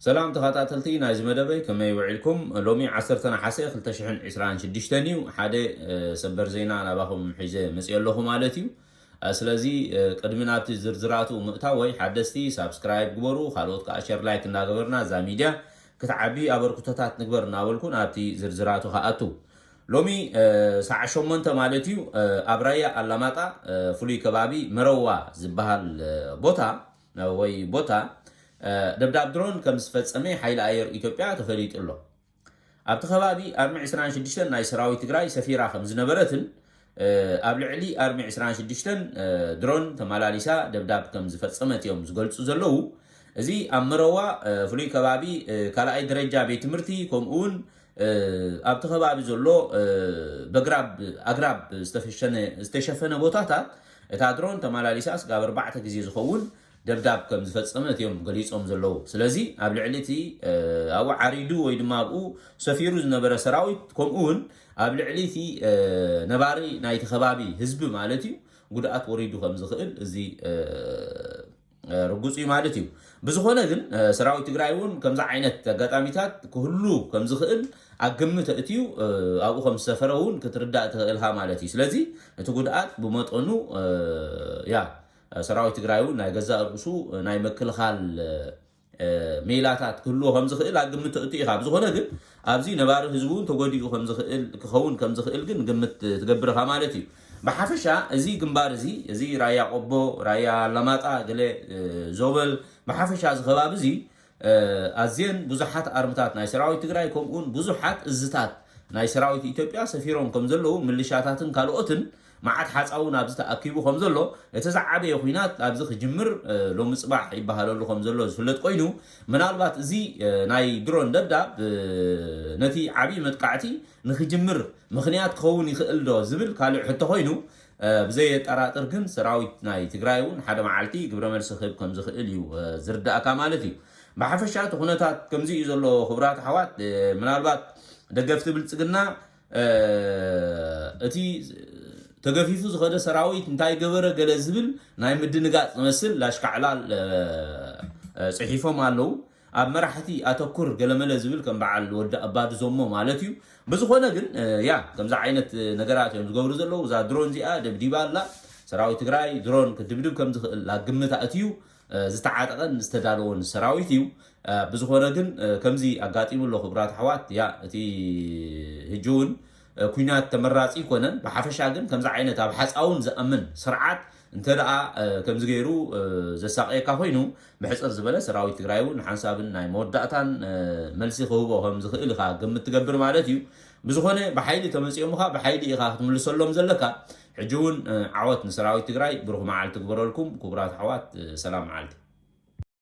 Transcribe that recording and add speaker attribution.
Speaker 1: سلام تخاطاتلتي نايز مدبي كما يوعيلكم لومي 10 نحاسه 2026 يو حدا سبر زينا انا باخم حيزه مسيلكم مالتي ስለዚህ ቅድሚና ኣብቲ ዝርዝራቱ ምእታወይ ሓደስቲ ሳብስክራይብ ግበሩ ካልኦት ከዓ ሼር ላይክ እናገበርና ዛ ሚድያ ክትዓቢ ኣበርክቶታት ንግበር እናበልኩን ኣብቲ ዝርዝራቱ ከኣቱ ሎሚ ሰዓ 8 ማለት እዩ ኣብ ራያ ኣላማጣ ፍሉይ ከባቢ መረዋ ዝበሃል ቦታ ወይ ቦታ ደብዳብ ድሮን ከም ዝፈጸመ ሓይሊ ኣየር ኢትዮጵያ ተፈሊጡ ኣሎ ኣብቲ ከባቢ ኣርሚ 26 ናይ ሰራዊት ትግራይ ሰፊራ ከም ዝነበረትን ኣብ ልዕሊ ኣርሚ 26 ድሮን ተመላሊሳ ደብዳብ ከም ዝፈጸመት እዮም ዝገልጹ ዘለው እዚ ኣብ መረዋ ፍሉይ ከባቢ ካልኣይ ደረጃ ቤት ትምህርቲ ከምኡውን ኣብቲ ከባቢ ዘሎ ኣግራብ ዝተሸፈነ ቦታታት እታ ድሮን ተመላሊሳ ስጋብ 4 ግዜ ዝኸውን ደብዳብ ከም ዝፈጸመት እዮም ገሊጾም ዘለው ስለዚ ኣብ ልዕሊ እቲ ኣብ ዓሪዱ ወይ ድማ ኣብኡ ሰፊሩ ዝነበረ ሰራዊት ከምኡውን ኣብ ልዕሊ እቲ ነባሪ ናይቲ ከባቢ ህዝቢ ማለት እዩ ጉድኣት ወሪዱ ከም ዝኽእል እዚ ርጉጽ ማለት እዩ ብዝኾነ ግን ሰራዊት ትግራይ እውን ከምዛ ዓይነት ኣጋጣሚታት ክህሉ ከም ዝኽእል ኣገምተ እትዩ ኣብኡ ከም ዝሰፈረ እውን ክትርዳእ ትኽእልካ ማለት እዩ ስለዚ እቲ ጉድኣት ብመጠኑ ሰራዊት ትግራይ እውን ናይ ገዛ ርእሱ ናይ መክልኻል ሜላታት ክህልዎ ከም ዝኽእል ኣገምተ እትዩ ኢኻ ብዝኾነ ግን ኣብዚ ነባሪ ህዝቡ ተጎዲኡ ከም ዝኽእል ክኸውን ከም ዝኽእል ግን ግምት ትገብርኻ ማለት እዩ ብሓፈሻ እዚ ግንባር እዚ ራያ ቆቦ ራያ ኣላማጣ ገለ ዞበል ብሓፈሻ እዚ ከባቢ እዚ ኣዝየን ብዙሓት ኣርምታት ናይ ሰራዊት ትግራይ ከምኡውን ብዙሓት እዝታት ናይ ሰራዊት ኢትዮጵያ ሰፊሮም ከም ዘለው ምልሻታትን ካልኦትን ማዓት ሓፃውን ኣብዚ ተኣኪቡ ከም ዘሎ እቲ ዝዓበየ ኩናት ኣብዚ ክጅምር ሎሚ ፅባሕ ይበሃለሉ ከም ዘሎ ዝፍለጥ ኮይኑ ምናልባት እዚ ናይ ድሮን ደብዳብ ነቲ ዓብይ መጥቃዕቲ ንክጅምር ምክንያት ክኸውን ይኽእል ዶ ዝብል ካልእ ሕቶ ኮይኑ ብዘይ ጠራጥር ግን ሰራዊት ናይ ትግራይ እውን ሓደ መዓልቲ ግብረ መልሲ ክህብ ከም ዝኽእል እዩ ዝርዳእካ ማለት እዩ ብሓፈሻ እቲ ኩነታት ከምዚ እዩ ዘሎ ክቡራት ኣሕዋት ምናልባት ደገፍቲ ብልፅግና እቲ ተገፊፉ ዝኸደ ሰራዊት እንታይ ገበረ ገለ ዝብል ናይ ምድንጋጽ ዝመስል ላሽካዕላል ጽሒፎም ኣለው ኣብ መራሕቲ ኣተኩር ገለመለ ዝብል ከም በዓል ወዲ ኣባዲ ዞሞ ማለት እዩ ብዝኾነ ግን ከምዛ ዓይነት ነገራት እዮም ዝገብሩ ዘለው እዛ ድሮን እዚኣ ደብዲባ ኣላ ሰራዊት ትግራይ ድሮን ክድብድብ ከም ዝኽእል ኣግምታ እትዩ ዝተዓጠቐን ዝተዳለወን ሰራዊት እዩ ብዝኾነ ግን ከምዚ ኣጋጢሙሎ ክቡራት ኣሕዋት እቲ ሕጂ እውን ኩናት ተመራፂ ይኮነን ብሓፈሻ ግን ከምዛ ዓይነት ኣብ ሓፃውን ዝኣምን ስርዓት እንተደኣ ከምዚ ገይሩ ዘሳቀየካ ኮይኑ ብሕፅር ዝበለ ሰራዊት ትግራይ እውን ሓንሳብን ናይ መወዳእታን መልሲ ክህቦ ከም ዝኽእል ኢኻ ግምት ትገብር ማለት እዩ ብዝኾነ ብሓይሊ ተመፂኦምካ ብሓይሊ ኢኻ ክትምልሰሎም ዘለካ ሕጂ እውን ዓወት ንሰራዊት ትግራይ ብሩኽ መዓልቲ ትግበረልኩም ክቡራት ኣሕዋት ሰላም መዓልቲ